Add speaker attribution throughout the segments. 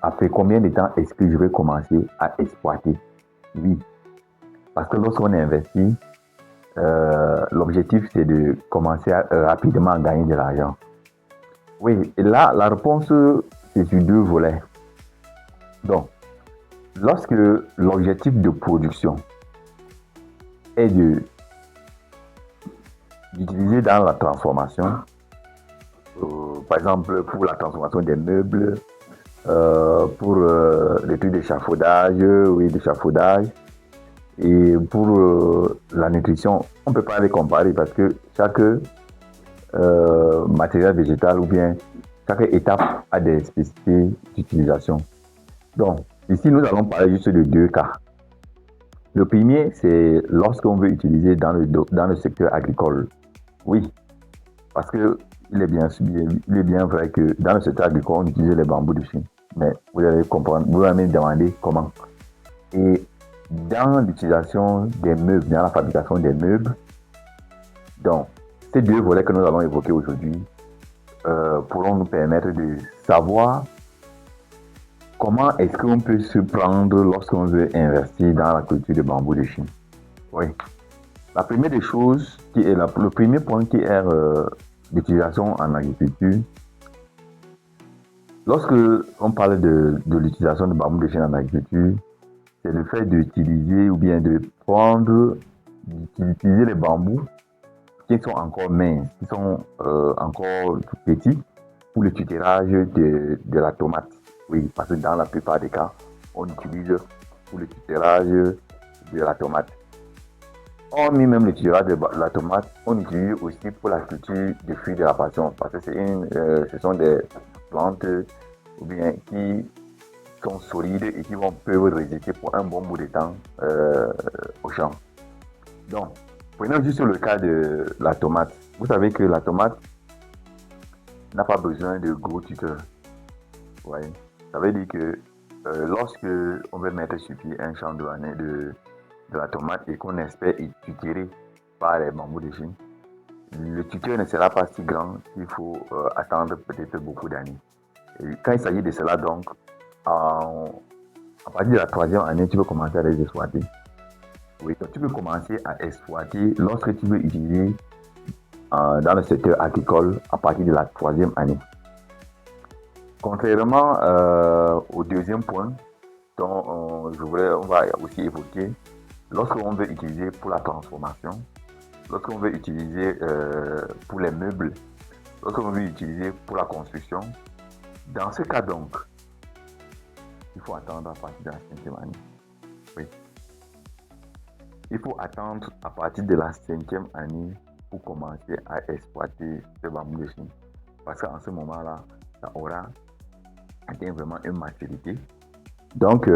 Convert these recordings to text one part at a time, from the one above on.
Speaker 1: après combien de temps est-ce que je vais commencer à exploiter? Oui, parce que lorsqu'on investit, l'objectif c'est de commencer rapidement à gagner de l'argent. Oui, et là, la réponse, c'est sur deux volets. Donc, lorsque l'objectif de production est d'utiliser dans la transformation, par exemple pour la transformation des meubles, pour les trucs d'échafaudage, oui, d'échafaudage, et pour la nutrition, on ne peut pas les comparer parce que chaque matériel végétal ou bien chaque étape a des spécificités d'utilisation. Donc, ici, nous allons parler juste de deux cas. Le premier, c'est lorsqu'on veut utiliser dans le secteur agricole. Oui, parce que il est bien vrai que dans le secteur agricole, on utilise les bambous de Chine. Mais vous allez comprendre, vous allez me demander comment. Et dans l'utilisation des meubles, dans la fabrication des meubles, donc, ces deux volets que nous allons évoquer aujourd'hui pourront nous permettre de savoir comment est-ce qu'on peut se prendre lorsqu'on veut investir dans la culture de bambou de Chine. Oui. La première des choses, le premier point qui est l'utilisation en agriculture, lorsque on parle de l'utilisation de bambou de Chine en agriculture, c'est le fait d'utiliser ou bien d'utiliser les bambous qui sont encore minces, qui sont encore petits pour le tutelage de la tomate. Oui, parce que dans la plupart des cas, on utilise pour le tutelage de la tomate. Hormis même le tutelage de la tomate, on utilise aussi pour la culture des fruits de la passion, parce que ce sont des plantes ou bien qui sont solides et qui peuvent résister pour un bon bout de temps au champ. Donc, prenons juste le cas de la tomate. Vous savez que la tomate n'a pas besoin de gros tuteurs. Ouais. Ça veut dire que lorsque on veut mettre sur pied un champ de la tomate et qu'on espère être tutoré par les bambous de Chine, le tuteur ne sera pas si grand qu'il faut attendre peut-être beaucoup d'années. Et quand il s'agit de cela, donc, à partir de la 3e année, tu peux commencer à les exploiter. Oui, donc tu peux commencer à exploiter lorsque tu veux utiliser dans le secteur agricole à partir de la 3e année. Contrairement au deuxième point dont on va aussi évoquer, lorsqu'on veut utiliser pour la transformation, lorsqu'on veut utiliser pour les meubles, lorsqu'on veut utiliser pour la construction, dans ce cas donc, il faut attendre à partir de la 5e année. Oui. Il faut attendre à partir de la 5e année pour commencer à exploiter ce bambou de Chine. Parce qu'en ce moment-là, ça aura atteint vraiment une maturité. Donc,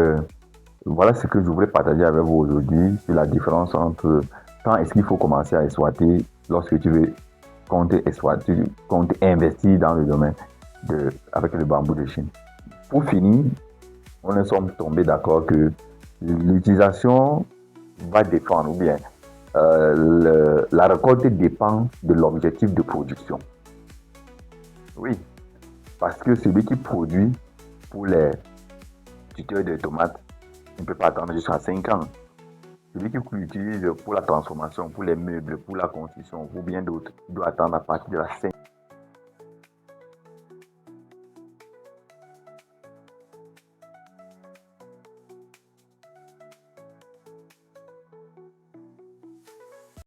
Speaker 1: voilà ce que je voulais partager avec vous aujourd'hui sur la différence entre quand est-ce qu'il faut commencer à exploiter lorsque tu veux compter investir dans le domaine avec le bambou de Chine. Pour finir, on est tombés d'accord que l'utilisation va dépendre, ou bien la récolte dépend de l'objectif de production. Oui, parce que celui qui produit pour les tuteurs de tomates ne peut pas attendre jusqu'à 5 ans. Celui qui l'utilise pour la transformation, pour les meubles, pour la construction, ou bien d'autres, doit attendre à partir de la 5